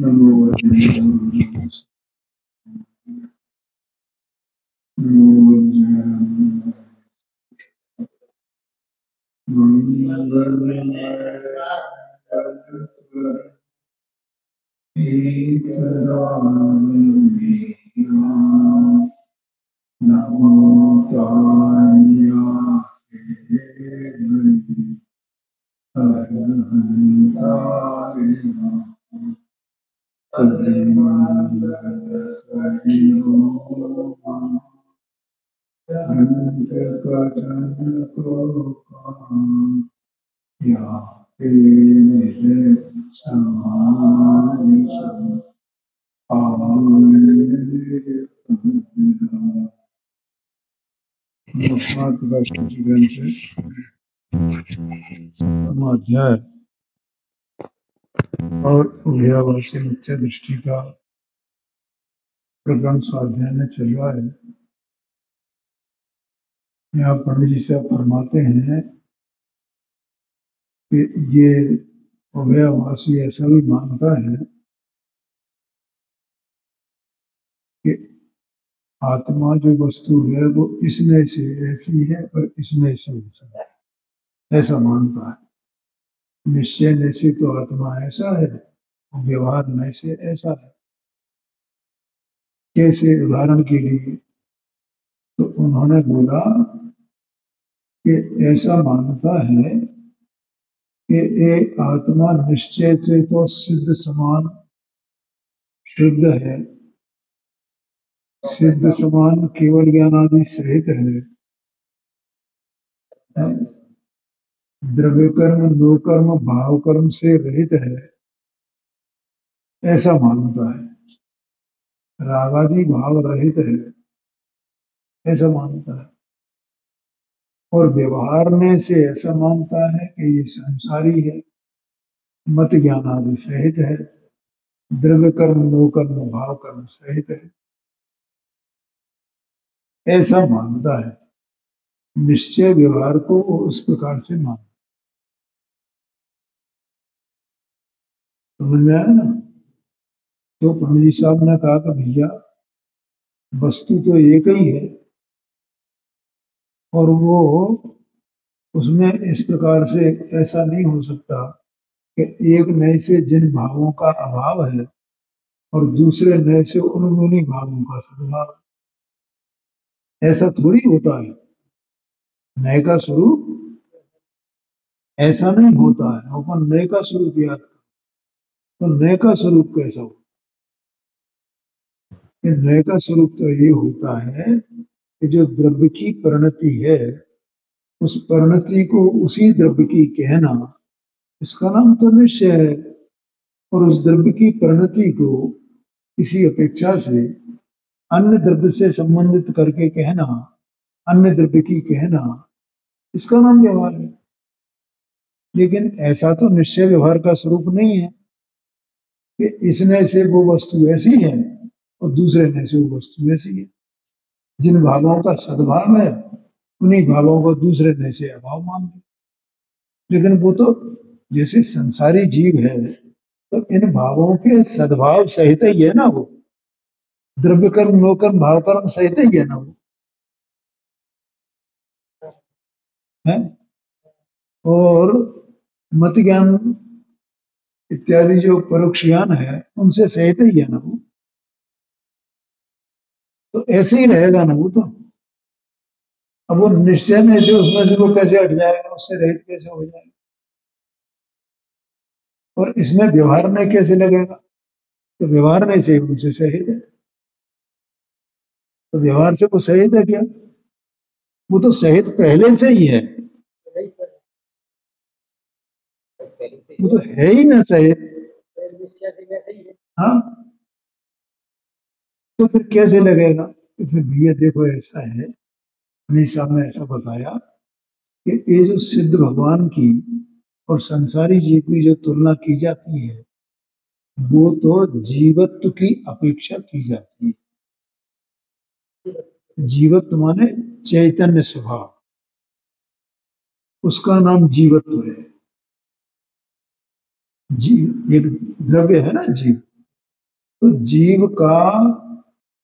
नमो नमो अध्याय और उभयाभासी मिथ्या दृष्टि का प्रकरण स्वाध्याय में चल रहा है। यहाँ पंडित जी से फरमाते हैं कि ये उभयाभासी ऐसा भी मानता है कि आत्मा जो वस्तु है वो इसमें से ऐसी है और इसमें से ऐसा है, ऐसा मानता है। निश्चय में से तो आत्मा ऐसा है और व्यवहार में से ऐसा है। कैसे? उदाहरण के लिए तो उन्होंने बोला कि ऐसा मानता है कि एक आत्मा निश्चय से तो सिद्ध समान शुद्ध है, सिद्ध समान केवल ज्ञान आदि सहित है, द्रव्य कर्म नो कर्म भाव कर्म से रहित है, ऐसा मानता है। रागादि भाव रहित है, ऐसा मानता है। और व्यवहार में से ऐसा मानता है कि ये संसारी है, मत ज्ञान आदि सहित है, द्रव्य कर्म नो कर्म भाव कर्म सहित है, ऐसा मानता है। निश्चय व्यवहार को उस प्रकार से मानता। समझ में आया ना? तो पंडित जी साहब ने कहा कि भैया वस्तु तो एक ही है और वो उसमें इस प्रकार से ऐसा नहीं हो सकता कि एक नए से जिन भावों का अभाव है और दूसरे नए से उन्हीं भावों का सद्भाव है। ऐसा थोड़ी होता है। नए का स्वरूप ऐसा नहीं होता है। अपन नए का स्वरूप याद करो तो नए का स्वरूप कैसा हो? नए का स्वरूप तो ये होता है कि जो द्रव्य की परिणति है उस परिणति को उसी द्रव्य की कहना, इसका नाम तो निश्चय है। और उस द्रव्य की परिणति को किसी अपेक्षा से अन्य द्रव्य से संबंधित करके कहना, अन्य द्रव्य की कहना, इसका नाम व्यवहार है। लेकिन ऐसा तो निश्चय व्यवहार का स्वरूप नहीं है कि इसने से वो वस्तु ऐसी है और दूसरे ने से वो वस्तु ऐसी है। जिन भावों का सद्भाव है उन्हीं भावों को दूसरे ने से अभाव मान लो। लेकिन वो तो जैसे संसारी जीव है तो इन भावों के सद्भाव सहित ही है ना, वो द्रव्य कर्म नो कर्म भाव कर्म सहित ही है ना वो है। और मत ज्ञान इत्यादि जो परोक्ष ज्ञान है उनसे सहित ही है ना वो। तो ऐसे ही रहेगा ना वो तो। अब वो निश्चय में से उसमें से वो कैसे हट जाएगा, उससे रहित कैसे हो जाएगा? और इसमें व्यवहार में कैसे लगेगा? तो व्यवहार में से उनसे सहित है। तो व्यवहार से वो सहित है क्या? वो तो सहित पहले से ही है। वो तो है ही ना सहित। हाँ, तो फिर कैसे लगेगा? तो फिर भैया देखो ऐसा है, उन्हीं साहब ने ऐसा बताया कि ये जो सिद्ध भगवान की और संसारी जीव की जो तुलना की जाती है वो तो जीवत्व की अपेक्षा की जाती है। जीवत्व माने चैतन्य स्वभाव, उसका नाम जीवत्व है। जीव एक द्रव्य है ना, जीव तो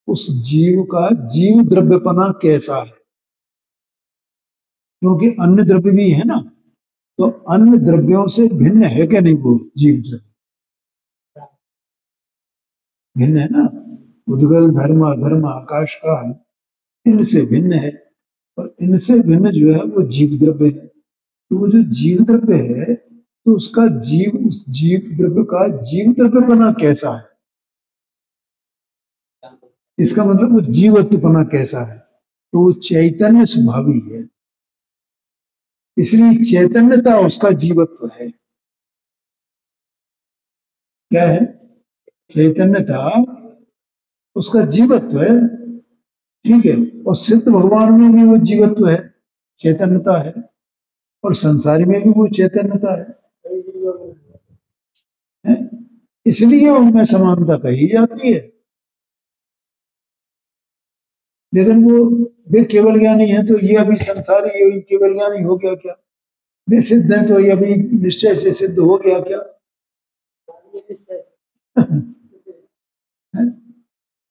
उस जीव का जीव द्रव्यपना कैसा है, क्योंकि अन्य द्रव्य भी है ना, तो अन्य द्रव्यों से भिन्न है क्या नहीं वो जीव द्रव्य, भिन्न है ना। उद्गल धर्म अधर्म आकाश काल इनसे भिन्न है, और इनसे भिन्न जो है वो जीव द्रव्य है। तो वो जो जीव द्रव्य है, तो उसका उस जीव द्रव्य का जीव द्रव्यपना कैसा है, इसका मतलब वो जीवत्वपना कैसा है, तो वो चैतन्य स्वभावी है, इसलिए चैतन्यता उसका जीवत्व है। क्या है? चैतन्यता उसका जीवत्व है, ठीक है। और सिद्ध भगवान में भी वो जीवत्व है, चैतन्यता है, और संसारी में भी वो चैतन्यता है? इसलिए उनमें समानता कही जाती है। लेकिन वे केवल ज्ञानी है, तो ये अभी संसारी ये केवल ज्ञानी हो गया क्या? वे सिद्ध है, तो ये अभी निश्चय से सिद्ध हो गया क्या?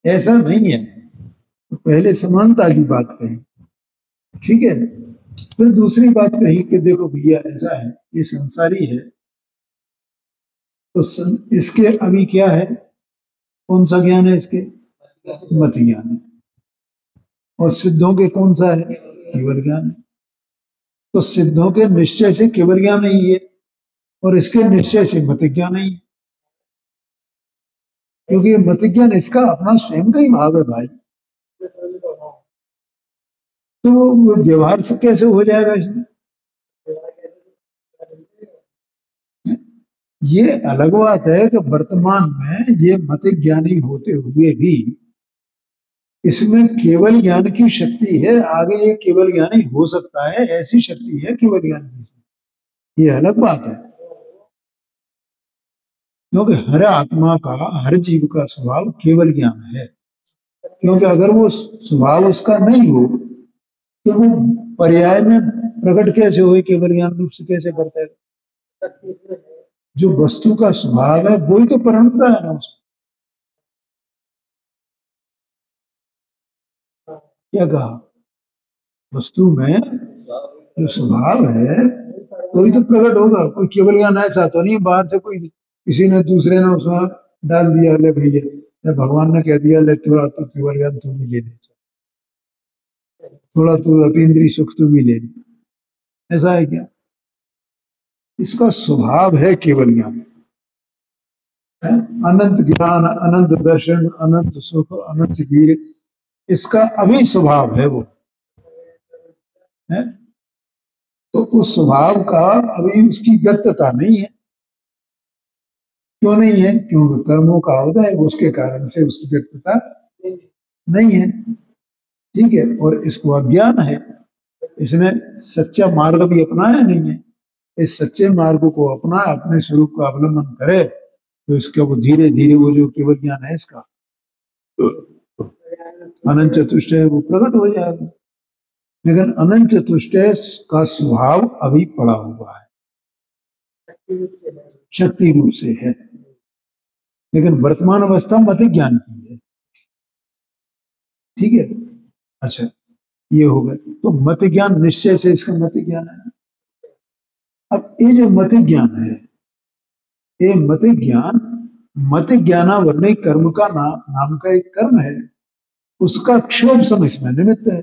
ऐसा नहीं है। पहले समानता की बात कही, ठीक है। फिर दूसरी बात कही कि देखो भैया ऐसा है, ये संसारी है, तो इसके अभी क्या है, कौन सा ज्ञान है इसके? मत ज्ञान है। और सिद्धों के कौन सा है? केवल ज्ञान है। तो सिद्धों के निश्चय से केवल ज्ञान नहीं है, और इसके निश्चय से मत ज्ञान नहीं है, क्योंकि मत ज्ञान इसका अपना स्वयं का ही भाव है भाई। तो वो व्यवहार से कैसे हो जाएगा इसमें? ये अलग बात है कि वर्तमान में ये मत ज्ञानी होते हुए भी इसमें केवल ज्ञान की शक्ति है, आगे ये केवल ज्ञानी हो सकता है, ऐसी शक्ति है केवल ज्ञान की, ये अलग बात है। क्योंकि हर आत्मा का, हर जीव का स्वभाव केवल ज्ञान है, क्योंकि अगर वो स्वभाव उसका नहीं हो तो वो पर्याय में प्रकट कैसे हो, केवल ज्ञान रूप से कैसे करता है? जो वस्तु का स्वभाव है वही तो परिणमता है ना उसको। क्या कहा? वस्तु में जो स्वभाव है वही तो प्रकट होगा। कोई केवल ज्ञान ऐसा तो नहीं बाहर से कोई किसी ने दूसरे ने उसमें डाल दिया, ले भैया या भगवान ने कह दिया ले थोड़ा तो केवल ज्ञान तू भी ले ले, थोड़ा तो अतीन्द्रिय सुख तू भी ले ले, ऐसा है क्या? इसका स्वभाव है केवल ज्ञान, अनंत ज्ञान, अनंत दर्शन, अनंत सुख, अनंत वीर, इसका अभी स्वभाव है वो है। तो उस स्वभाव का अभी उसकी व्यक्तता नहीं है। क्यों नहीं है? क्योंकि कर्मों का उदय उसके कारण से उसकी व्यक्तता नहीं है, ठीक है। और इसको अज्ञान है, इसने सच्चा मार्ग भी अपनाया नहीं है। इस सच्चे मार्ग को अपना अपने स्वरूप का अवलंबन करे तो इसका वो धीरे धीरे वो जो केवल ज्ञान है इसका अनंत चतुष्टय वो प्रकट हो जाएगा। लेकिन अनंत चतुष्टय का स्वभाव अभी पड़ा हुआ है, शक्ति रूप से है, लेकिन वर्तमान अवस्था मत ज्ञान की है, ठीक है। अच्छा, ये हो गए। तो मत ज्ञान निश्चय से इसका मत ज्ञान है। अब ये जो मत ज्ञान है, ये मत ज्ञानावरणी कर्म का नाम का एक कर्म है, उसका क्षोभ सम इसमें निमित्त है।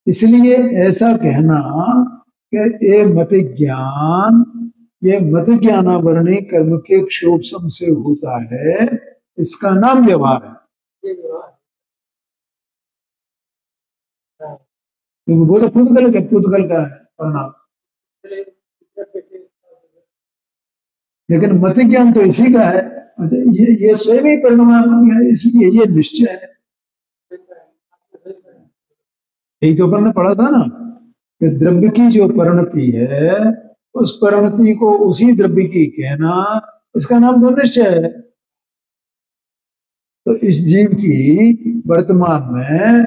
इसलिए ऐसा कहना कि ये मत ज्ञानावरणी कर्म के क्षोभ सम से होता है, इसका नाम व्यवहार है। क्योंकि वो तो पुद्गल का है परिणाम, लेकिन मत ज्ञान तो इसी का है। ये स्वयं ही परिणाम है, इसलिए ये निश्चय है। यही तो अपन ने पढ़ा था ना कि द्रव्य की जो परिणति है, उस परिणति को उसी द्रव्य की कहना, इसका नाम तो निश्चय है। तो इस जीव की वर्तमान में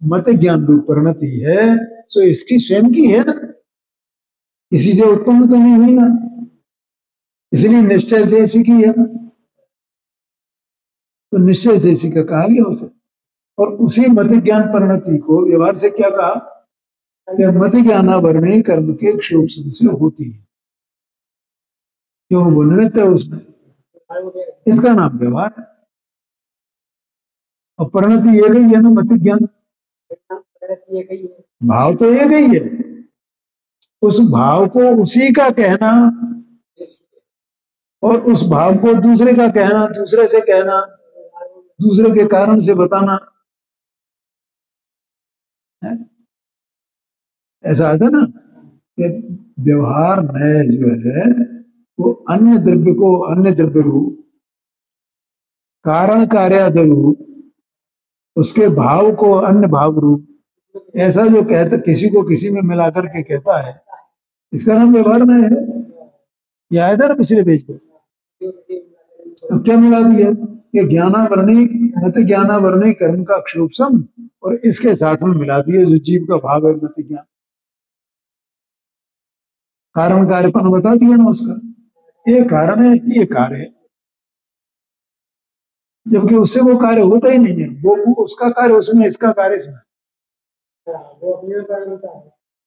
मत ज्ञान रूप परिणति है, तो इसकी स्वयं की है ना, किसी से उत्पन्न तो नहीं हुई ना, इसलिए निश्चय से ऐसी की है ना। तो निश्चय से इसी का कहा गया उसे। और उसी मत ज्ञान परिणति को व्यवहार से क्या कहा कि मत ज्ञानावरणी कर्म के क्षोभ से होती है, क्यों वो निमित्त है उसमें, इसका नाम व्यवहार है। और परिणति एक ही है ना, मत ज्ञान भाव तो एक ही है। उस भाव को उसी का कहना और उस भाव को दूसरे का कहना, दूसरे से कहना, दूसरे के कारण से बताना है? ऐसा आता ना कि व्यवहार में जो है वो अन्य द्रव्य को अन्य द्रव्य रूप, कारण कार्याद रूप, उसके भाव को अन्य भाव रूप, ऐसा जो कहता किसी को किसी में मिलाकर के कहता है, इसका नाम व्यवहार में है। ये आया था ना पिछले पेज पे। अब क्या मिला दिया कि ज्ञानावरणी मत ज्ञानावरणी कर्म का क्षोभसम, और इसके साथ में मिला दिया जो जीव का भाव है मत ज्ञान, कारण कार्यपन बता दिया ना उसका, ये कारण है ये कार्य है, जबकि उससे वो कार्य होता ही नहीं है, वो उसका कार्य उसमें, इसका कार्य इसमें।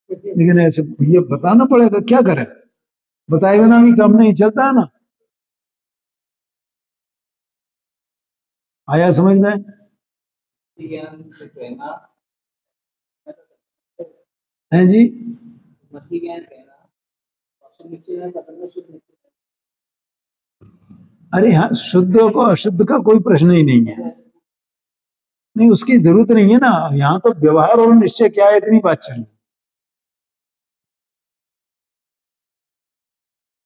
लेकिन ऐसे ये बताना पड़ेगा, क्या करें, बताए बिना भी काम नहीं चलता है ना। आया समझ में? है जी। अरे हाँ, शुद्ध को अशुद्ध का कोई प्रश्न ही नहीं है, नहीं उसकी जरूरत नहीं है ना। यहाँ तो व्यवहार और निश्चय क्या है, इतनी बात चल रही।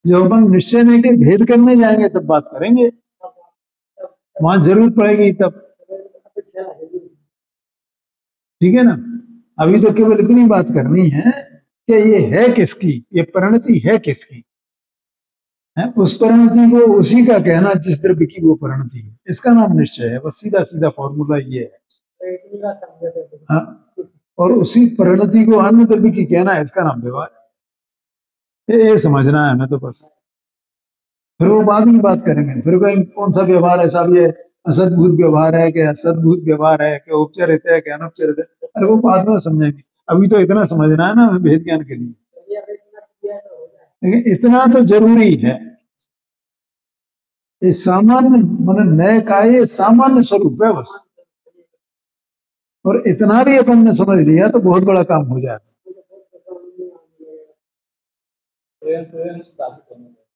जो अपन निश्चय नहीं के भेद करने जाएंगे तब बात करेंगे, वहां जरूरत पड़ेगी तब, ठीक है ना। अभी तो केवल इतनी बात करनी है कि ये है किसकी, ये परिणति है किसकी है, उस परिणति को उसी का कहना जिस द्रव्य की वो परिणति है, इसका नाम निश्चय है। बस सीधा सीधा फॉर्मूला ये है। हाँ, और उसी परिणति को अन्य द्रव्य की कहना है, इसका नाम व्यवहार। ये समझना है हमें तो बस, फिर वो बाद में बात करेंगे, फिर कहीं कौन सा व्यवहार ऐसा भी है, असद्भूत व्यवहार है कि सद्भूत व्यवहार है कि उपचरित है कि अनुपचरित है, अरे वो बाद में समझेंगे। अभी तो इतना समझना है ना हमें भेद ज्ञान के लिए, लेकिन इतना तो जरूरी है। ये सामान्य मन नए का ये सामान्य स्वरूप है बस, और इतना भी अपन ने समझ लिया तो बहुत बड़ा काम हो जाएगा।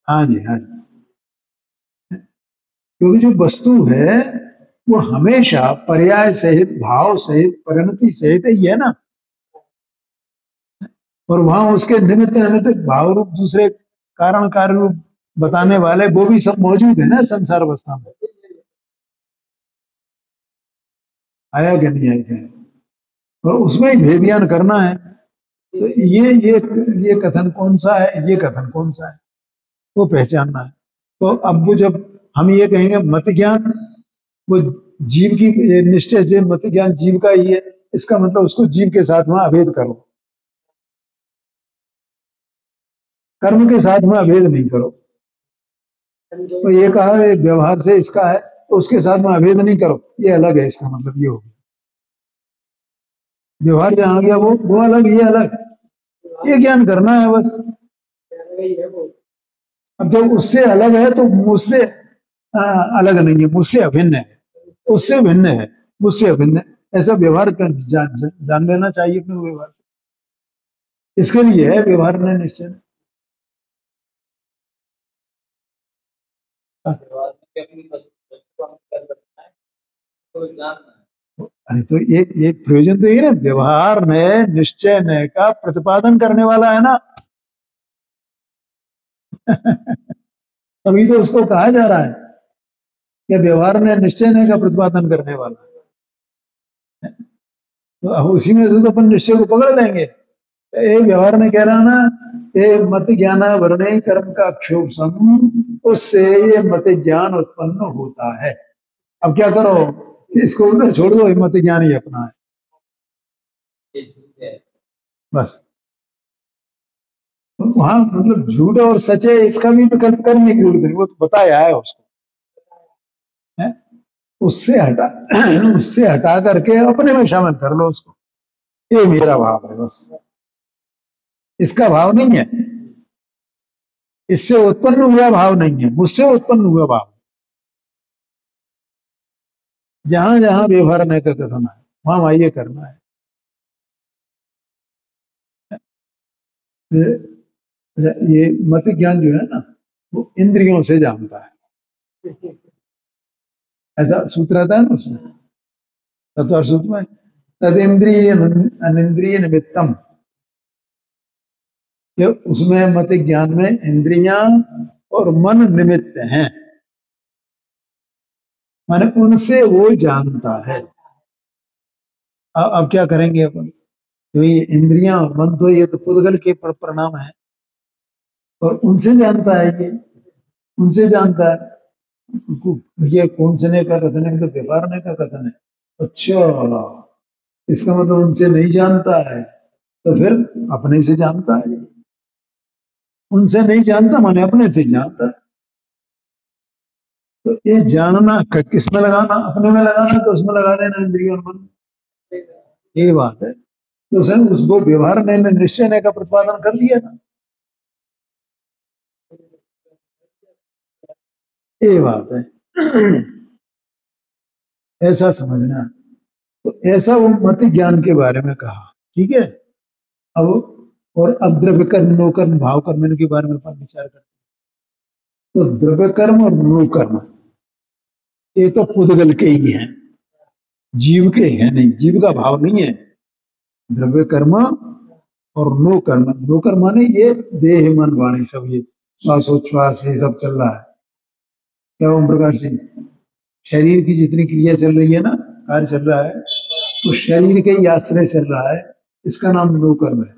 हाँ जी, हाँ जी, क्योंकि जो वस्तु है वो हमेशा पर्याय सहित, भाव सहित, परिणति सहित ही है ना, और वहां उसके निमित्त निमित्त भाव रूप दूसरे कारण कार्य रूप बताने वाले वो भी सब मौजूद है ना संसार अवस्था में। आया क्या नहीं आया, और उसमें ही भेद ज्ञान करना है। तो ये कथन कौन सा है, ये कथन कौन सा है, वो पहचानना है। तो अब वो जब हम ये कहेंगे मत ज्ञान वो जीव की निश्चय से मत ज्ञान जीव का ही है, इसका मतलब उसको जीव के साथ में अभेद करो, कर्म के साथ में अभेद नहीं करो। तो ये कहा व्यवहार से इसका है तो उसके साथ में अभेद नहीं करो, ये अलग है, इसका मतलब ये हो गया। व्यवहार जहां गया वो अलग, ये अलग, ये ज्ञान करना है बस। अब जब उससे अलग है तो मुझसे अलग नहीं है, मुझसे अभिन्न है, उससे भिन्न है, मुझसे अभिन्न है, ऐसा व्यवहार कर जान लेना चाहिए अपने व्यवहार से। इसके लिए है व्यवहार में निश्चय। अरे तो एक प्रयोजन तो ये ना, व्यवहार में निश्चय न का प्रतिपादन करने वाला है ना। तभी तो उसको कहा जा रहा है कि व्यवहार में निश्चय न का प्रतिपादन करने वाला है। तो अब उसी में से तो अपन निश्चय को पकड़ लेंगे। ये व्यवहार में कह रहा ना, ये मत ज्ञान वर्णे कर्म का क्षोभ सम, उससे ये मत ज्ञान उत्पन्न होता है। अब क्या करो, इसको उधर छोड़ दो, मत ज्ञान ही अपना है बस। वहां मतलब झूठ और सच है, इसका भी विकल्प करने की जरूरत नहीं, वो तो बताया है उसको है? उससे हटा करके अपने में शामिल कर लो उसको। ये मेरा भाव है बस, इसका भाव नहीं है, इससे उत्पन्न हुआ भाव नहीं है, मुझसे उत्पन्न हुआ भाव। जहां जहां व्यवहार का कथन है वहां वहां ये करना है। ये मत ज्ञान जो है ना वो इंद्रियों से जानता है, ऐसा सूत्र आता है ना उसमें, तत्व सूत्र में तद इंद्रिय अनिंद्रिय निमित्तम, कि उसमें मत ज्ञान में इंद्रियां और मन निमित्त हैं, माने उनसे वो जानता है। अब क्या करेंगे अपन, तो ये इंद्रियां और मन तो ये तो पुद्गल के परिणाम है, और उनसे जानता है ये, उनसे जानता है। ये कौन से ने का कथन है, तो व्यवहार ने का कथन है। अच्छा, इसका मतलब उनसे नहीं जानता है, तो फिर अपने से जानता है। उनसे नहीं जानता माने अपने से जानता है। तो ये जानना किस में लगाना, अपने में लगाना तो उसमें लगा देना इंद्रिय और मन, ये बात है। तो उसने उसको व्यवहार ने निश्चय ने का प्रतिपादन कर दिया ना, ये बात है। ऐसा समझना। तो ऐसा वो मत ज्ञान के बारे में कहा, ठीक है। अब और अब द्रव्य कर्म नो कर्म भाव कर्म इनके बारे में अपन विचार करते हैं। तो द्रव्य कर्म और नो कर्म ये तो पुद्गल के ही हैं, जीव के हैं नहीं, जीव का भाव नहीं है। द्रव्य कर्म और नो कर्म, नो कर्म माने ये देह मन वाणी सब, ये श्वासोच्छ्वास ये सब चल रहा है। क्या ओम प्रकाश सिंह, शरीर की जितनी क्रिया चल रही है ना, कार्य चल रहा है, तो शरीर के ही आश्रय चल रहा है, इसका नाम नो कर्म है।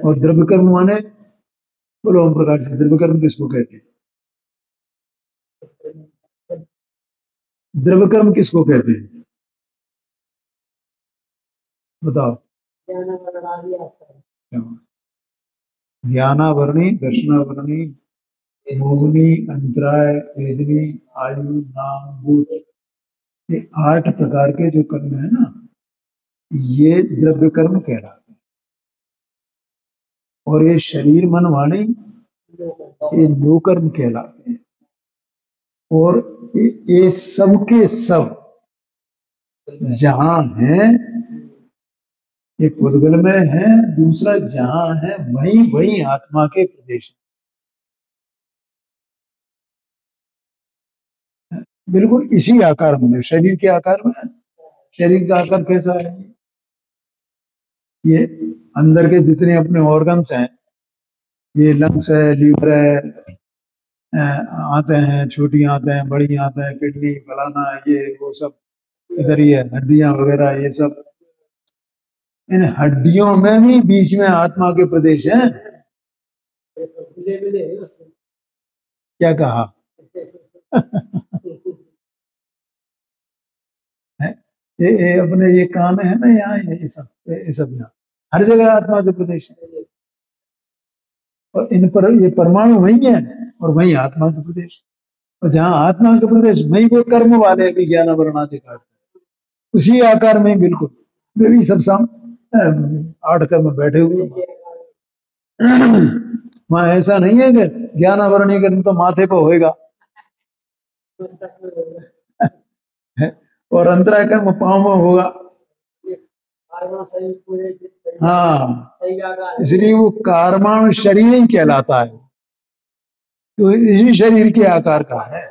और द्रव्य कर्म माने, बोलो ओम प्रकाश सिंह, द्रव्य कर्म किसको कहते हैं? द्रव्य कर्म किसको कहते हैं बताओ? ज्ञानावरणी, दर्शनावरणी, मोहनी, अंतराय, वेदनी, आयु, नाम, भूत, ये 8 प्रकार के जो कर्म है ना, ये द्रव्य कर्म कहलाते हैं। और ये शरीर मन वाणी ये नो कर्म कहलाते हैं। और ये सब के सब जहां हैं, एक पुद्गल में है, दूसरा जहां है वहीं वहीं आत्मा के प्रदेश, बिल्कुल इसी आकार में, शरीर के आकार में है। शरीर का आकार कैसा है? ये अंदर के जितने अपने ऑर्गन्स हैं, ये लंग्स है, लीवर है, आते हैं, छोटी आते हैं, बड़ी आते हैं, किडनी फलाना ये वो सब इधर ही है, हड्डियां वगैरह ये सब, इन हड्डियों में भी बीच में आत्मा के प्रदेश हैं। क्या कहा? ये अपने ये कान है ना यहाँ, ये सब यहाँ हर जगह आत्मा के प्रदेश है। और इन पर ये परमाणु वही है और वही आत्मा के प्रदेश, और जहाँ आत्मा के प्रदेश वही वो कर्म वाले भी ज्ञान वर्णादि का उसी आकार में बिल्कुल वे भी सब 8 कर्म बैठे हुए। वहां ऐसा नहीं है कि ज्ञान आवरणी कर्म तो माथे पर होएगा और अंतराय कर्म पांव में होगा। हाँ, इसलिए वो कार्माणु शरीर ही कहलाता है, तो इसी शरीर के आकार का है।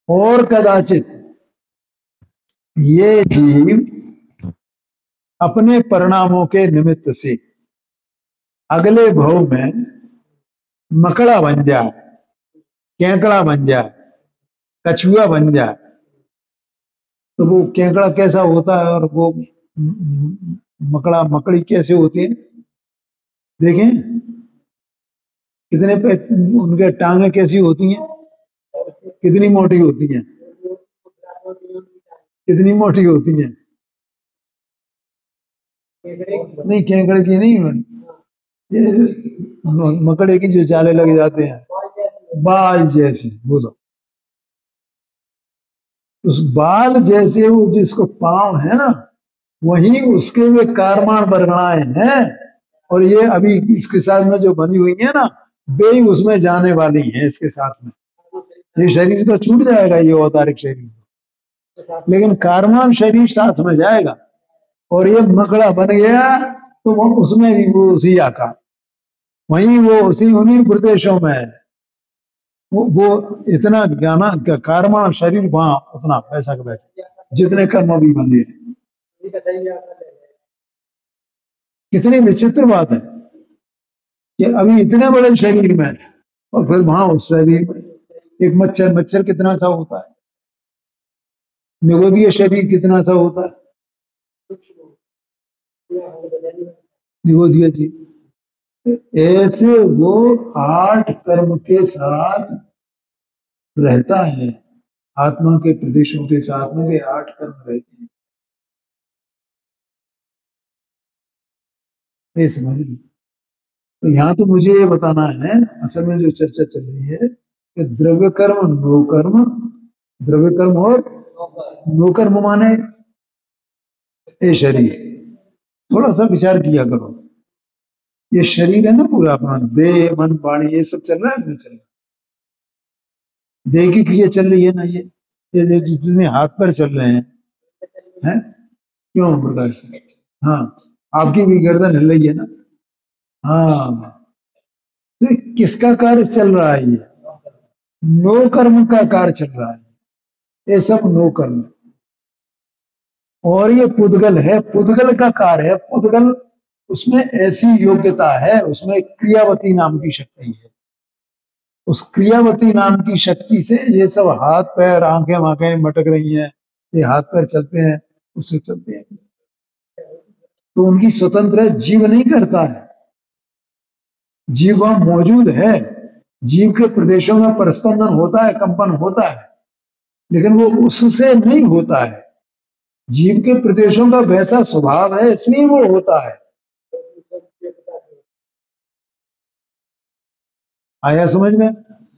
और कदाचित ये जीव अपने परिणामों के निमित्त से अगले भव में मकड़ा बन जाए, केकड़ा बन जाए, कछुआ बन जाए, तो वो केकड़ा कैसा होता है और वो मकड़ा मकड़ी कैसे होती है? देखें कितने पे उनके टांगे कैसी होती हैं, कितनी मोटी होती हैं, कितनी मोटी होती हैं। नहीं, केकड़े की नहीं, ये मकड़े की जो जाले लग जाते हैं, बाल जैसे, बोलो उस बाल जैसे वो जिसको पांव है ना, वही उसके वे कारमान बरगड़ाए हैं, और ये अभी इसके साथ में जो बनी हुई है ना, वे उसमें जाने वाली हैं इसके साथ में। ये शरीर तो छूट जाएगा, ये औतारिक शरीर, लेकिन कारमान शरीर साथ में जाएगा। और ये मकड़ा बन गया तो वो उसमें भी वो उसी आकार, वहीं वो उसी उन्हीं प्रदेशों में है। वो इतना ज्ञाना कारमान शरीर वहां उतना वैसा का वैसा, जितने कर्म भी बंधे हैं। कितनी विचित्र बात है कि अभी इतने बड़े शरीर में और फिर वहां उस शरीर में एक मच्छर, मच्छर कितना सा होता है, निगोदीय शरीर कितना सा होता है, निगोदीय जी। ऐसे वो 8 कर्म के साथ रहता है, आत्मा के प्रदेशों के साथ में वे 8 कर्म रहते हैं। ये समझ लो। तो यहाँ तो मुझे ये बताना है, असल में जो चर्चा चल रही है कि द्रव्य कर्म, नो कर्म, द्रव्य कर्म और नो कर्म माने ये शरीर। थोड़ा सा विचार किया करो, ये शरीर है ना पूरा अपना, देह मन वाणी ये सब चल रहा है नहीं चल रहा? देह की क्रिया चल रही है ना, ये जितने हाथ पैर चल रहे हैं क्यों प्रकाश? हाँ, आपकी भी गर्दन हिल रही है ना। हाँ, तो किसका कार्य चल रहा है? ये नो कर्म का कार्य चल रहा है, ये सब नो कर्म। और ये पुद्गल है, पुद्गल का कार्य है। पुद्गल, उसमें ऐसी योग्यता है, उसमें क्रियावती नाम की शक्ति है। उस क्रियावती नाम की शक्ति से ये सब हाथ पैर आंखें वाखें मटक रही हैं, ये हाथ पैर चलते हैं, उससे चलते हैं, तो उनकी स्वतंत्र है, जीव नहीं करता है। जीव वहां मौजूद है, जीव के प्रदेशों में परस्पंदन होता है, कंपन होता है, लेकिन वो उससे नहीं होता है। जीव के प्रदेशों का वैसा स्वभाव है, इसलिए वो होता है। आया समझ में?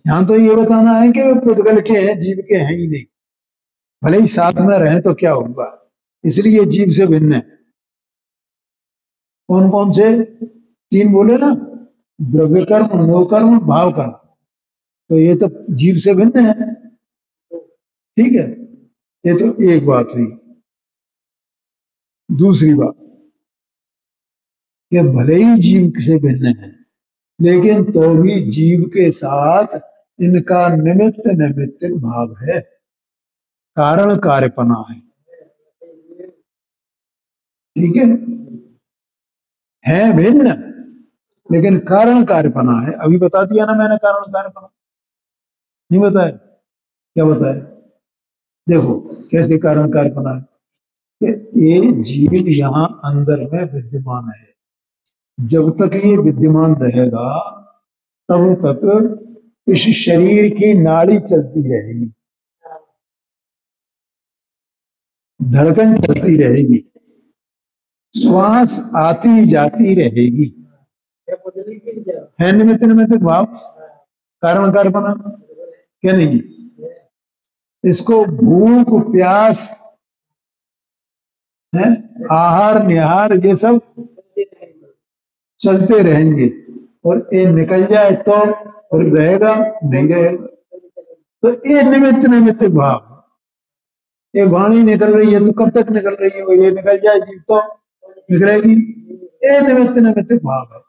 यहां तो ये बताना है कि वे पुद्गल के हैं, जीव के हैं ही नहीं। भले ही साथ में रहें तो क्या होगा, इसलिए जीव से भिन्न है। कौन कौन से? 3 बोले ना, द्रव्य कर्म, नो कर्म, भाव कर्म। तो ये तो जीव से भिन्न है, ठीक है। ये तो एक बात हुई। दूसरी बात, ये भले ही जीव से भिन्न है, लेकिन तो भी जीव के साथ इनका निमित्त नैमित्तिक भाव है, कारण कार्यपना है, ठीक है भिन्न, लेकिन कारण कार्यपना है। अभी बता दिया ना मैंने, कारण कार्यपना नहीं बताया? क्या बताया? देखो कैसे कारण कार्यपना है कि ये जीव यहाँ अंदर में विद्यमान है, जब तक ये विद्यमान रहेगा तब तक इस शरीर की नाड़ी चलती रहेगी, धड़कन चलती रहेगी, श्वास आती जाती रहेगी, है निमित्त नैमित्तिक भाव, कारण कार्यपना क्या नहीं? इसको भूख प्यास है, आहार निहार ये सब चलते रहेंगे, और ये निकल जाए तो और रहेगा नहीं रहेगा। तो ये निमित्त नैमित्तिक भाव है। ये वाणी निकल रही है तो कब तक निकल रही है, और ये निकल जाए जीव तो निकलेगी, ये निमित्त नैमित्तिक भाव है।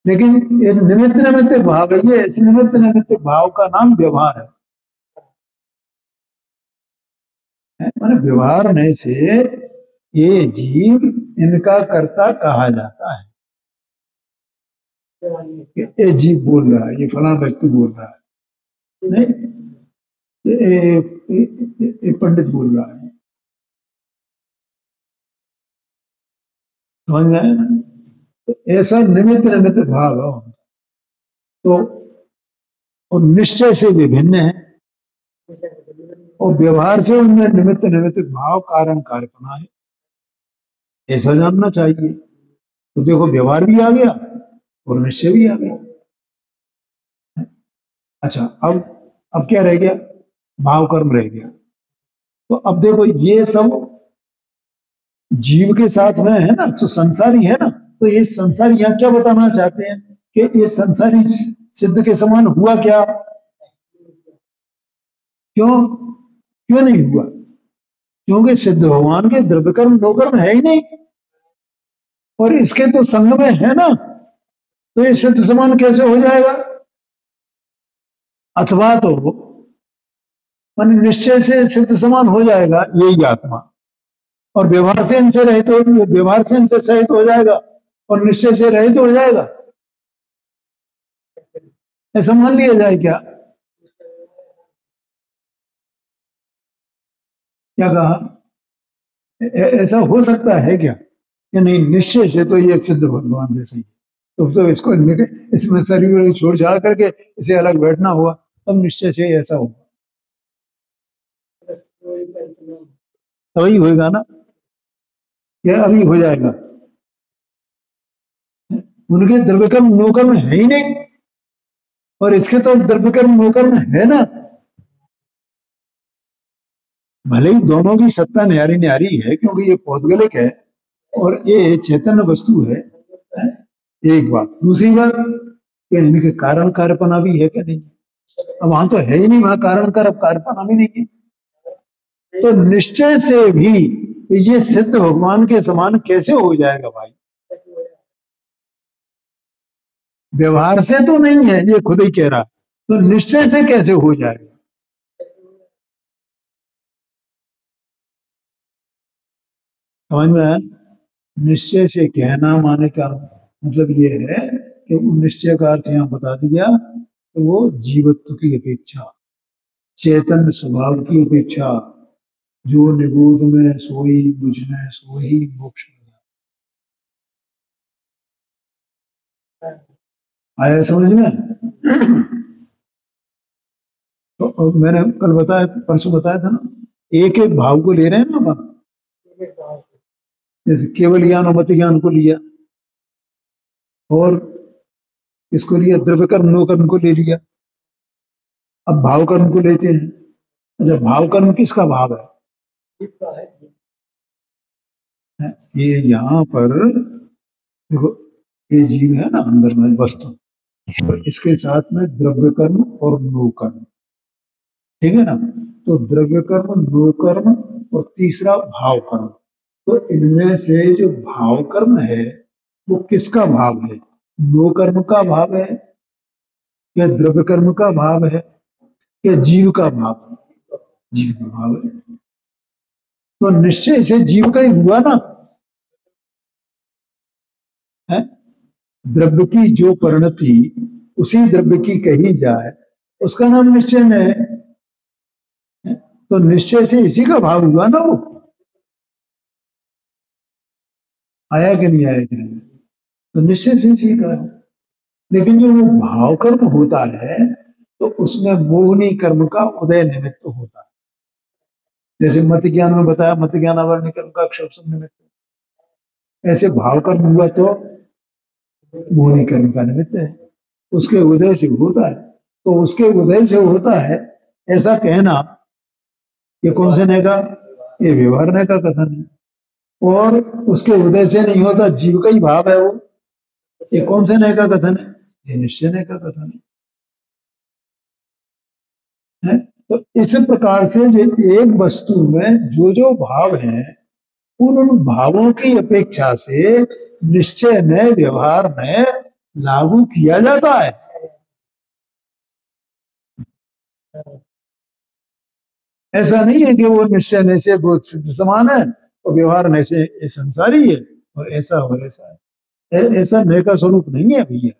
लेकिन ये निमित्त नैमित्तिक भाव है, ये इस निमित्त नैमित्तिक भाव का नाम व्यवहार है। माने व्यवहार में से ये जीव इनका कर्ता कहा जाता है। ये जीव बोल रहा है, ये फलाना व्यक्ति बोल रहा है, नहीं ये पंडित बोल रहा है, समझ में आया ना? तो ऐसा निमित्त नैमित्तिक भाव है, तो और निश्चय से विभिन्न है, और व्यवहार से उनमें निमित्त नैमित्तिक भाव कारण कार्यपना है, ऐसा जानना चाहिए। तो देखो व्यवहार भी आ गया और निश्चय भी आ गया। अच्छा, अब क्या रह गया? भाव कर्म रह गया। तो अब देखो ये सब जीव के साथ में है ना, तो संसारी है ना, तो ये संसारी यहाँ क्या बताना चाहते हैं कि ये संसारी सिद्ध के समान हुआ क्या? क्यों क्यों नहीं हुआ? क्योंकि सिद्ध भगवान के द्रव्य कर्म नो कर्म है ही नहीं, और इसके तो संग में है ना, तो ये सिद्ध समान कैसे हो जाएगा? अथवा तो मान निश्चय से सिद्ध समान हो जाएगा यही आत्मा, और व्यवहार से इनसे रहित हो, व्यवहार से इनसे सहित हो जाएगा, और निश्चय से रहित हो जाएगा, ऐसा मान लिया जाए क्या? क्या कहा? ऐसा हो सकता है क्या? या नहीं, निश्चय से तो ये सिद्ध भगवान जैसे ही है, तो इसको इसमें शरीर छोड़ छाड़ करके इसे अलग बैठना हुआ, तब निश्चय से ऐसा होगा, तभी होगा ना, क्या अभी हो जाएगा? उनके द्रव्य कर्म नो कर्म है ही नहीं, और इसके तो द्रव्य कर्म नो कर्म है ना। भले ही दोनों की सत्ता न्यारी न्यारी है, क्योंकि ये पौद्गलिक है और ये चैतन्य वस्तु है, एक बात। दूसरी बात, इनके कारण कार्यपना भी है कि नहीं? अब वहां तो है ही नहीं, वहां कारण कार्यपना भी नहीं है, तो निश्चय से भी ये सिद्ध भगवान के समान कैसे हो जाएगा भाई? व्यवहार से तो नहीं है, ये खुद ही कह रहा है, तो निश्चय से कैसे हो जाएगा? समझ में आया? निश्चय से कहना माने का मतलब ये है कि वो निश्चय का अर्थ यहाँ बता दिया, तो वो जीवत्व की अपेक्षा, चैतन्य स्वभाव की अपेक्षा, जो निगूढ़ में सोई मुझ में सोई मोक्ष में। आया समझ में? तो मैंने कल बताया, परसों बताया था ना, एक एक भाव को ले रहे हैं ना अपन, जैसे केवल ज्ञान और मत ज्ञान को लिया, और इसको लिया द्रव्य कर्म नो कर्म को ले लिया, अब भाव कर्म को लेते हैं। अच्छा, भाव कर्म किसका भाव है? ये यहाँ पर देखो, ये जीव है ना अंदर में वस्तु, और इसके साथ में द्रव्य कर्म और नो कर्म, ठीक है ना? तो द्रव्य कर्म, नो कर्म, और तीसरा भाव कर्म। तो इनमें से जो भाव कर्म है वो किसका भाव है? नो कर्म का भाव है, या द्रव्य कर्म का भाव है, या जीव का भाव है? जीव का भाव है, तो निश्चय से जीव का ही हुआ ना है। द्रव्य की जो परिणति उसी द्रव्य की कही जाए, उसका नाम निश्चय में है, तो निश्चय से इसी का भाव हुआ ना वो। आया कि नहीं आया ध्यान में? तो निश्चय से इसी का है, लेकिन जो वो भाव कर्म होता है तो उसमें मोहनी कर्म का उदय निमित्त होता है, जैसे मत ज्ञान में बताया, मत ज्ञान आवरण कर्म का अक्षर निमित्त, ऐसे भाव कर्म हुआ तो मोहनी कर्म का निमित्त है, उसके उदय से होता है, तो उसके उदय से होता है ऐसा कहना, ये कौन से ने का? ये व्यवहार ने का कथन है, और उसके उदय से नहीं होता, जीव का ही भाव है वो, ये कौन से ने का कथन है? ये निश्चय ने का कथन है। तो इस प्रकार से जो एक वस्तु में जो जो भाव हैं, उन भावों की अपेक्षा से निश्चय ने, व्यवहार ने लागू किया जाता है। ऐसा नहीं है कि वो निश्चय ने से वो सिद्ध समान है और व्यवहार ने से ये संसारी है, और ऐसा और ऐसा है, ऐसा नए का स्वरूप नहीं है भैया,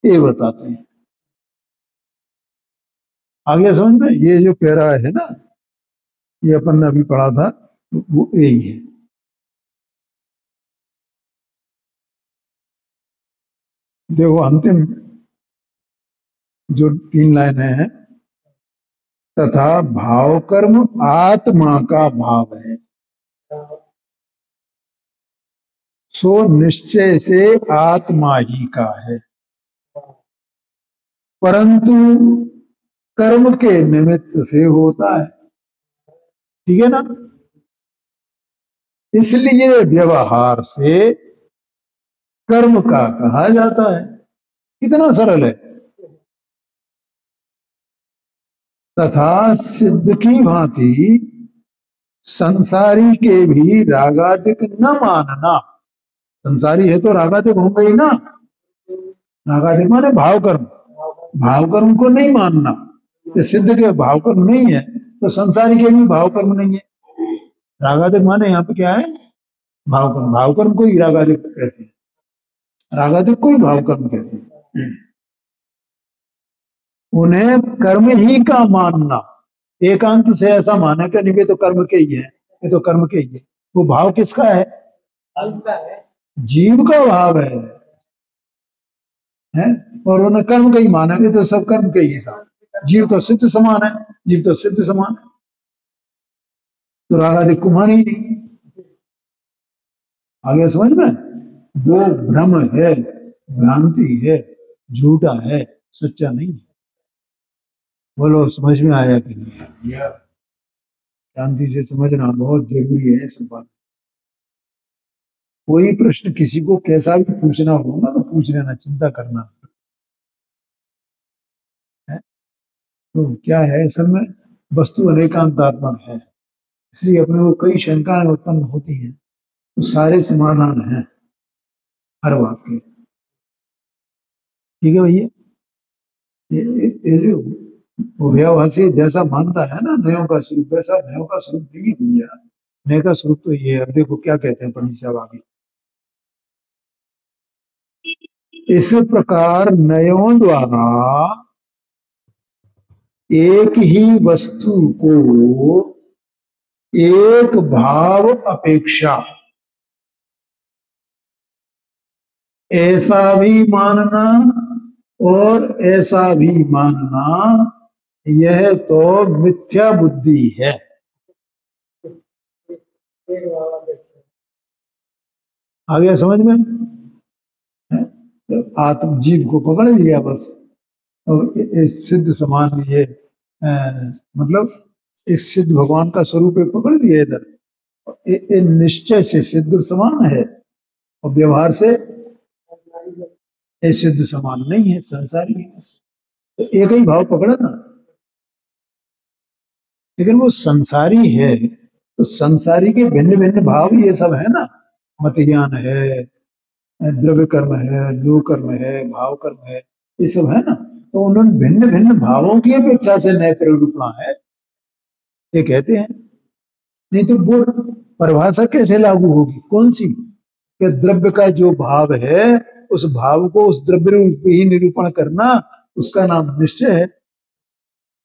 ये बताते हैं। आगे समझ में? ये जो पैरा है ना, ये अपन ने अभी पढ़ा था, वो यही है। देखो अंतिम जो 3 लाइनें हैं, तथा भाव कर्म आत्मा का भाव है, सो निश्चय से आत्मा ही का है, परंतु कर्म के निमित्त से होता है। ठीक है ना। इसलिए व्यवहार से कर्म का कहा जाता है। कितना सरल है। तथा सिद्ध की भांति संसारी के भी रागादिक न मानना। संसारी है तो रागादिक होंगे ही ना। रागादिक माने भाव कर्म। भाव कर्म को नहीं मानना। ये सिद्ध के भाव कर्म नहीं है तो संसारी के भी भाव कर्म नहीं है। रागादिक माने यहाँ पे क्या है, भाव कर्म। भाव कर्म को ही रागादिक कहते हैं, रागादिक को ही भाव कर्म कहते हैं। उन्हें कर्म ही का मानना, एकांत से ऐसा माना कि नहीं, ये तो कर्म के ही है, ये तो कर्म के ही है। वो भाव किसका है? जीव का भाव है? और उन्हें कर्म का ही माना, ये तो सब कर्म के ही है। जीव तो सिद्ध समान है, जीव तो सिद्ध समान है, तो रागादिक को माने ही नहीं। आगे समझ में? वो भ्रम है, भ्रांति है, झूठा है, सच्चा नहीं है। बोलो समझ में आया कि नहीं आया? शांति से समझना बहुत जरूरी है सब बात। कोई प्रश्न किसी को कैसा भी पूछना हो ना तो पूछ लेना, चिंता करना है। तो क्या है असल में, वस्तु अनेकांतात्मक है, इसलिए अपने को कई शंकाएं उत्पन्न होती हैं, तो सारे समाधान हैं हर बात के। ठीक है भैया। ये जो उभयाभासी जैसा मानता है ना नयों का स्वरूप, वैसा नयों का स्वरूप नहीं है भैया। नय का स्वरूप तो ये है। अब देखो क्या कहते हैं पंडित साहब आगे। इस प्रकार नयों द्वारा एक ही वस्तु को एक भाव अपेक्षा ऐसा भी मानना और ऐसा भी मानना, यह तो मिथ्या बुद्धि है। आ गया समझ में? आत्म जीव को पकड़ लिया बस। और इस सिद्ध समान ये मतलब इस सिद्ध भगवान का स्वरूप एक पकड़ लिया इधर। निश्चय से सिद्ध समान है और व्यवहार से सिद्ध समान नहीं है, संसारी है। तो एक ही भाव पकड़ा ना। लेकिन वो संसारी है तो संसारी के भिन्न भिन्न भाव ये सब है ना। मत ज्ञान है, द्रव्य कर्म है, लोक कर्म है, भाव कर्म है, ये सब है ना। तो उन्होंने भिन्न भिन्न भावों की अपेक्षा से नए प्ररूपणा है, ये कहते हैं। नहीं तो वो परिभाषा कैसे लागू होगी, कौन सी? कि द्रव्य का जो भाव है उस भाव को उस द्रव्य रूप ही निरूपण करना, उसका नाम निश्चय है।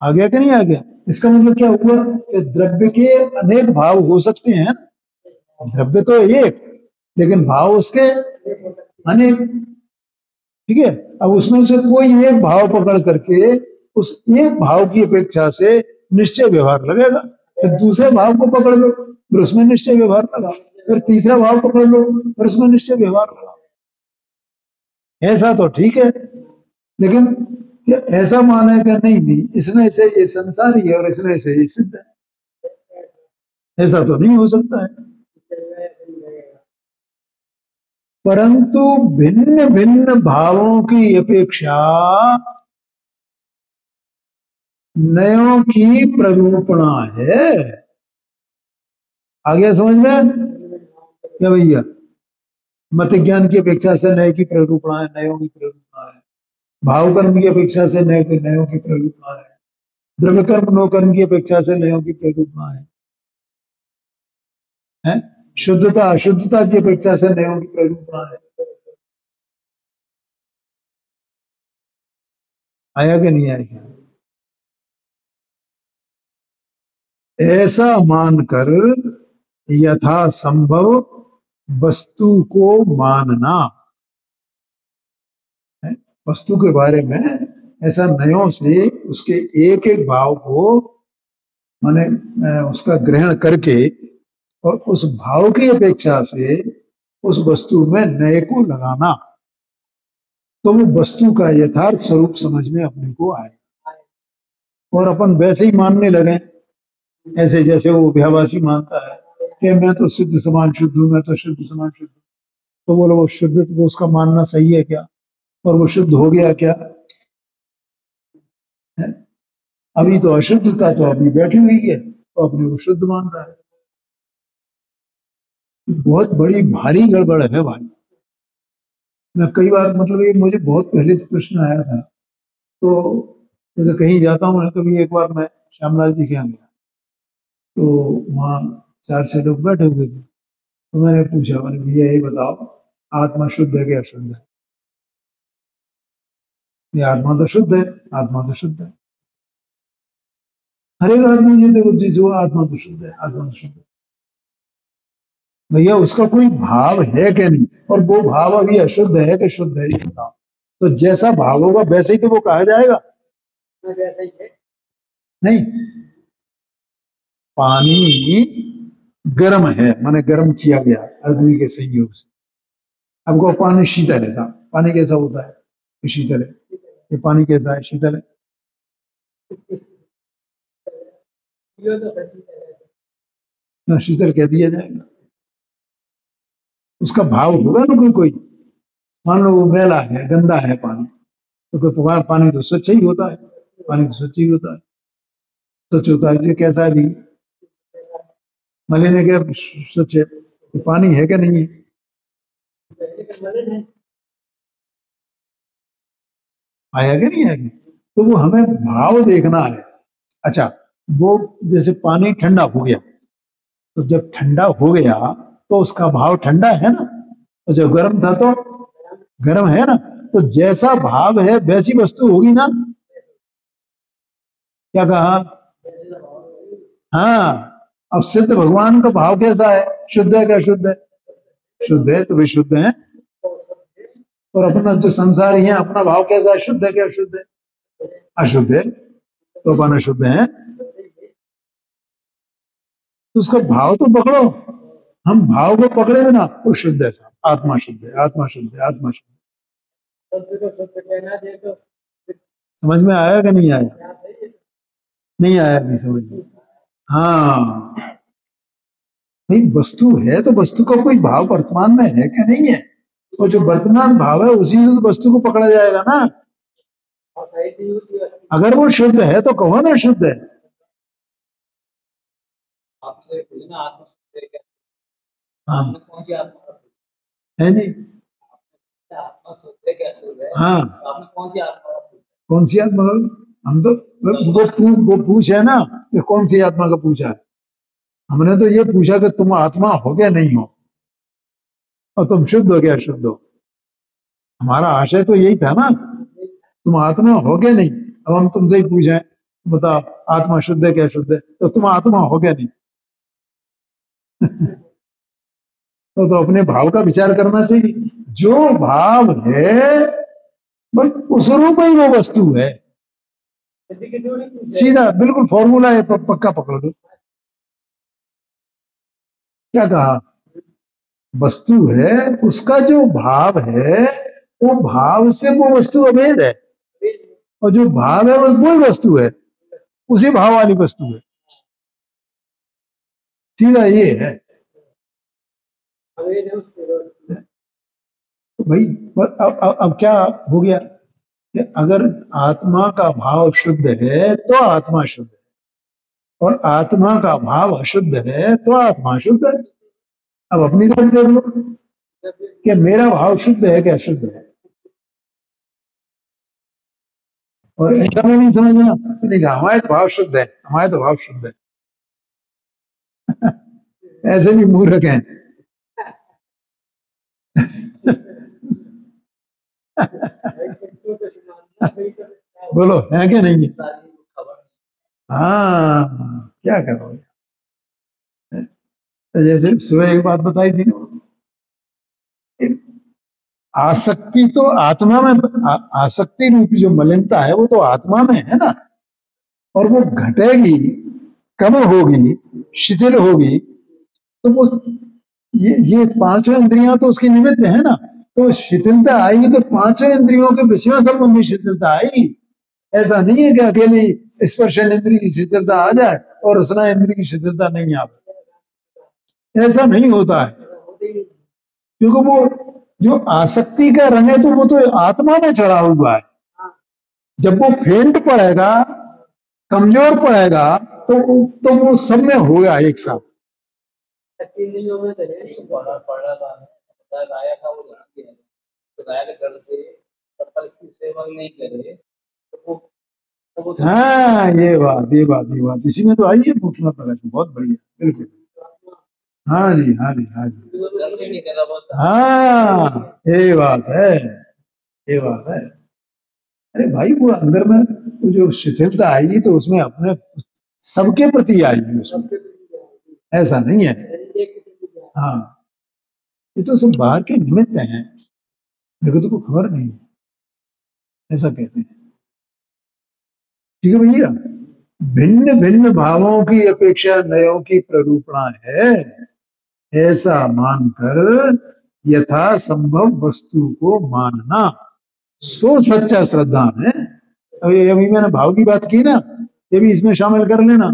आ गया कि नहीं आ गया? इसका मतलब क्या हुआ कि द्रव्य के अनेक भाव हो सकते हैं। द्रव्य तो एक, लेकिन भाव उसके अनेक। ठीक है। अब उसमें से कोई एक भाव पकड़ करके उस एक भाव की अपेक्षा से निश्चय व्यवहार लगेगा। फिर दूसरे भाव को पकड़ लो, फिर उसमें निश्चय व्यवहार लगा। फिर तीसरा भाव पकड़ लो, फिर उसमें निश्चय व्यवहार लगा। ऐसा तो ठीक है, लेकिन ऐसा माने कि नहीं नहीं इसमें से ये संसारी है और इसमें से ये सिद्ध है, ऐसा तो नहीं हो सकता है। परंतु भिन्न भिन्न भावों की अपेक्षा नयों की प्ररूपणा है। आ गया समझ में क्या भैया? मत ज्ञान की अपेक्षा से नए की प्ररूपणा है, नयों की प्ररूपणा है। भाव कर्म की अपेक्षा से नयों की प्ररूपणा है। द्रव्य कर्म नो कर्म की अपेक्षा से नयों की प्ररूपणा है? शुद्धता अशुद्धता की अपेक्षा से नयों की प्ररूपणा है। आया कि नहीं आया? ऐसा मानकर यथा संभव वस्तु को मानना है। वस्तु के बारे में ऐसा नयों से उसके एक एक भाव को माने उसका ग्रहण करके और उस भाव की अपेक्षा से उस वस्तु में नए को लगाना, तो वो वस्तु का यथार्थ स्वरूप समझ में अपने को आए और अपन वैसे ही मानने लगे ऐसे जैसे वो अभ्यावासी मानता है कि मैं तो शुद्ध समान शुद्ध हूँ, मैं तो शुद्ध समान शुद्ध हूँ, तो बोलो वो शुद्ध, वो उसका मानना सही है क्या? और वो शुद्ध हो गया क्या है? अभी तो अशुद्धता तो अभी बैठी हुई है, तो अपने को शुद्ध मान रहा है। बहुत बड़ी भारी गड़बड़ है भाई। मैं कई बार, मतलब ये मुझे बहुत पहले से प्रश्न आया था, तो जैसे कहीं जाता हूँ, कभी एक बार मैं श्यामलाल जी के यहाँ गया, तो वहाँ 4-6 लोग बैठे हुए थे, तो मैंने पूछा, मैंने भैया ये बताओ, आत्मा शुद्ध है क्या अशुद्ध है? ये आत्मा तो शुद्ध है, आत्मा तो शुद्ध है। हर एक आदमी ये देखो जी, जो आत्मा तो शुद्ध है, आत्मा तो शुद्ध है। भैया उसका कोई भाव है क्या नहीं? और वो भाव अभी अशुद्ध है कि शुद्ध है, ये बताओ। तो जैसा भाव होगा वैसे ही तो वो कहा जाएगा। नहीं, पानी गर्म है, माने गर्म किया गया अग्नि के संयोग से। अब को पानी शीतल है साहब, पानी कैसा होता है? ये शीतल है। ये पानी कैसा है? शीतल है। शीतल कह दिया जाएगा। उसका भाव होगा ना कोई कोई। मान लो वो मैला है, गंदा है पानी, तो कोई पानी तो स्वच्छ ही होता है, पानी तो स्वच्छ ही होता है, स्वच्छ होता है। ये कैसा है भी? मलिन है क्या स्वच्छ है? तो पानी है क्या नहीं है? आया क्या नहीं आएगी? तो वो हमें भाव देखना है। अच्छा, वो जैसे पानी ठंडा हो गया, तो जब ठंडा हो गया तो उसका भाव ठंडा है ना, और जब गर्म था तो गर्म है ना। तो जैसा भाव है वैसी वस्तु होगी ना। क्या कहा? हाँ। अब सिद्ध भगवान का भाव कैसा है? शुद्ध है क्या शुद्ध है? शुद्ध है, तो वे शुद्ध है। और अपना जो संसारी है, अपना भाव कैसा है? शुद्ध है क्या शुद्ध है? अशुद्ध है, तो अपन अशुद्ध है। तो उसका भाव तो पकड़ो। हम भाव को पकड़े बिना, वो शुद्ध है साहब, आत्मा शुद्ध है, आत्मा शुद्ध है, आत्मा शुद्ध है। समझ में आया कि नहीं आया? नहीं आया अभी समझ में? हाँ भाई, वस्तु है तो वस्तु का कोई भाव वर्तमान में है क्या नहीं है? और जो वर्तमान भाव है उसी से तो वस्तु को पकड़ा जाएगा ना। अगर वो शुद्ध है तो कहो ना शुद्ध है। हाँ है नहीं? हाँ, कौन सी आत्मा? हम तो वो पूछ है ना कि कौन सी आत्मा का पूछा है। हमने तो ये पूछा कि तुम आत्मा हो क्या नहीं हो, और तुम शुद्ध हो क्या शुद्ध हो। हमारा आशय तो यही था ना, तुम आत्मा हो क्या नहीं। अब हम तुमसे ही पूछे, बताओ आत्मा शुद्ध है क्या शुद्ध है, तो तुम आत्मा हो क्या नहीं। तो अपने भाव का विचार करना चाहिए। जो भाव है बस उस रूप ही वो वस्तु है। सीधा बिल्कुल फॉर्मूला है, पक्का पकड़ दो। क्या कहा? वस्तु है, उसका जो भाव है, वो भाव से वो वस्तु अभेद है, और जो भाव है वो वस्तु है, उसी भाव वाली वस्तु है। सीधा ये है तो भाई। अब क्या हो गया कि अगर आत्मा का भाव शुद्ध है तो आत्मा शुद्ध है, और आत्मा का भाव अशुद्ध है तो आत्मा शुद्ध है। अब अपनी तरफ देख लो कि मेरा भाव शुद्ध है क्या अशुद्ध है। और ऐसा में नहीं समझना नहीं, हमारे तो भाव शुद्ध है, हमारे तो भाव शुद्ध है। ऐसे भी मूर्ख हैं। बोलो है क्या नहीं है? हाँ, क्या करोगे? जैसे सुबह एक बात बताई थी ना, आसक्ति तो आत्मा में, आसक्ति रूपी जो मलिनता है वो तो आत्मा में है ना, और वो घटेगी, कम होगी, शिथिल होगी, तो वो ये पांचों इंद्रियां तो उसकी निमित्त है ना। तो शिथिलता आएगी तो पांचों इंद्रियों के विषय संबंधी शिथिलता आएगी। ऐसा नहीं है कि अकेली स्पर्शन इंद्रिय की शिथिलता आ जाए और रसना इंद्रिय की शिथिलता नहीं आवे। ऐसा नहीं होता है, क्योंकि वो जो आसक्ति का रंग है तो वो तो आत्मा में चढ़ा हुआ है। जब वो फेंट पड़ेगा, कमजोर पड़ेगा, तो वो सब में होगा एक साथ। हाँ, ये बात इसी में तो आई है सूक्ष्म प्रकाश, बहुत बढ़िया, बिल्कुल। हाँ जी, हाँ जी, हाँ जी, हाँ, ये बात है, ये बात है। अरे भाई, वो अंदर में जो शिथिलता आएगी तो उसमें अपने सबके प्रति आएगी उसमें, ऐसा नहीं है। हाँ, ये तो सब बाहर के निमित्त हैं, मेरे को तो खबर नहीं है, ऐसा कहते हैं। ठीक है भैया, भिन्न भिन्न भावों की अपेक्षा नयों की प्ररूपणा है, ऐसा मानकर यथा संभव वस्तु को मानना सो सच्चा श्रद्धा है। अभी मैंने भाव की बात की ना, ये भी इसमें शामिल कर लेना।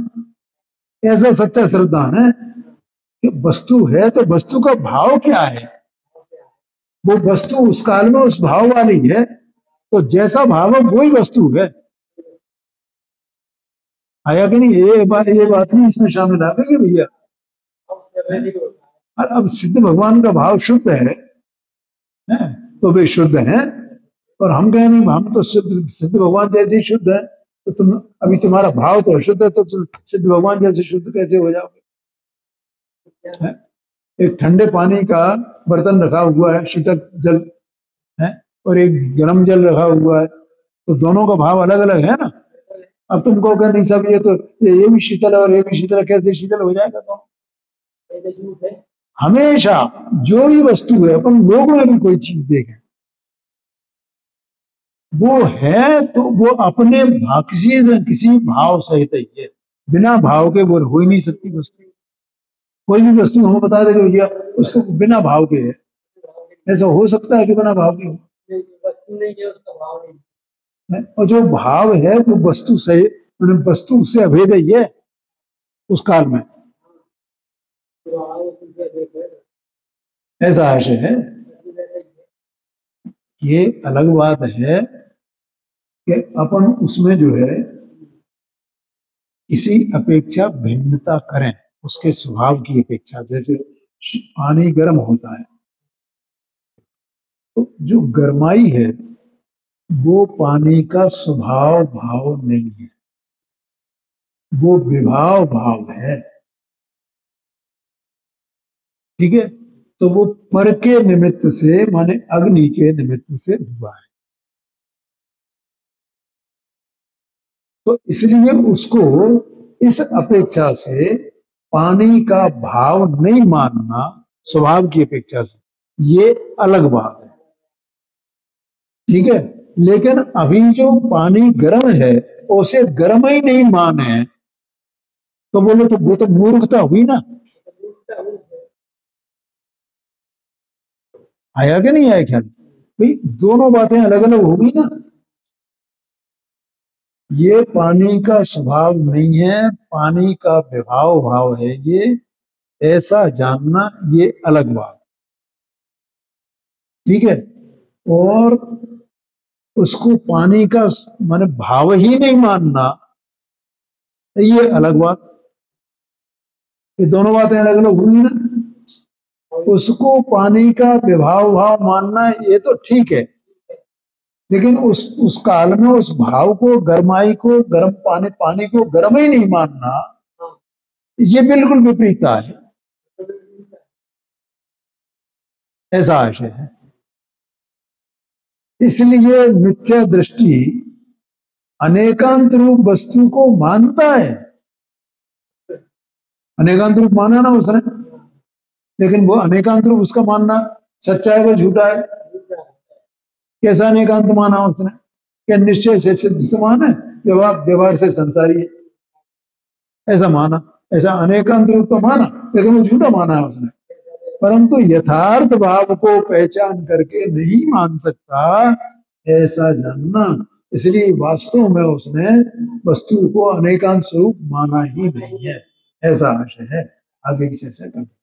ऐसा सच्चा श्रद्धा है कि वस्तु है तो वस्तु का भाव क्या है, वो वस्तु उस काल में उस भाव वाली है, तो जैसा भाव है वही वस्तु है। आया कि नहीं? ये बात नहीं इसमें शामिल आ गई भैया। और अब सिद्ध भगवान का भाव शुद्ध है तो वे शुद्ध हैं, और हम कहें नहीं, हम तो सिद्ध भगवान जैसे ही शुद्ध है, तो तुम अभी तुम्हारा भाव तो अशुद्ध है, तो तुम सिद्ध भगवान जैसे शुद्ध कैसे हो जाओगे? एक ठंडे पानी का बर्तन रखा हुआ है, शीतल जल है, और एक गर्म जल रखा हुआ है, तो दोनों का भाव अलग अलग है ना। अब तुम कहोगे नहीं सब ये तो ये भी शीतल है और ये भी शीतल है, कैसे शीतल हो जाएगा? तो हमेशा जो भी वस्तु है, अपन लोग में भी कोई चीज देखें, वो है तो वो अपने किसी भाव सहित ही है, बिना भाव के वो हो ही नहीं सकती वस्तु। कोई भी वस्तु हमें बता देगा भैया उसको बिना भाव के है, ऐसा हो सकता है कि बिना भाव के हो? और जो भाव है वो वस्तु से, मतलब वस्तु उससे अभेद ही है उस काल में, ऐसा आशय है। ये अलग बात है कि अपन उसमें जो है किसी अपेक्षा भिन्नता करें, उसके स्वभाव की अपेक्षा। जैसे पानी गर्म होता है, तो जो गर्माई है वो पानी का स्वभाव भाव नहीं है, वो विभाव भाव है। ठीक है, तो वो पर के निमित्त से, माने अग्नि के निमित्त से हुआ है, तो इसलिए उसको इस अपेक्षा से पानी का भाव नहीं मानना, स्वभाव की अपेक्षा से, ये अलग बात है। ठीक है, लेकिन अभी जो पानी गर्म है उसे गर्म ही नहीं माने, तो बोले तो वो तो मूर्खता हुई ना। आया कि नहीं आया ख्याल? भाई दोनों बातें अलग अलग हो गई ना। ये पानी का स्वभाव नहीं है, पानी का विभाव भाव है ये, ऐसा जानना ये अलग बात। ठीक है, और उसको पानी का माने भाव ही नहीं मानना, ये अलग बात। ये दोनों बातें अलग अलग हुई ना। उसको पानी का विभाव भाव मानना ये तो ठीक है, लेकिन उस काल में उस भाव को, गर्माई को, गर्म पानी को गर्म ही नहीं मानना, ये बिल्कुल विपरीतता है, ऐसा आशय है। इसलिए मिथ्या दृष्टि अनेकांत रूप वस्तु को मानता है। अनेकांत रूप माना ना उसने, लेकिन वो अनेकांत रूप उसका मानना सच्चा है वो झूठा है। कैसा अनेकांत माना उसने? क्या निश्चय से सिद्ध समान है, व्यवहार से संसारी है, ऐसा माना। ऐसा अनेकांत रूप तो माना, लेकिन वो झूठा माना है उसने। परंतु यथार्थ भाव को पहचान करके नहीं मान सकता, ऐसा जानना। इसलिए वास्तव में उसने वस्तु को अनेकांत स्वरूप माना ही नहीं है, ऐसा आशय है। आगे की चर्चा करते हैं।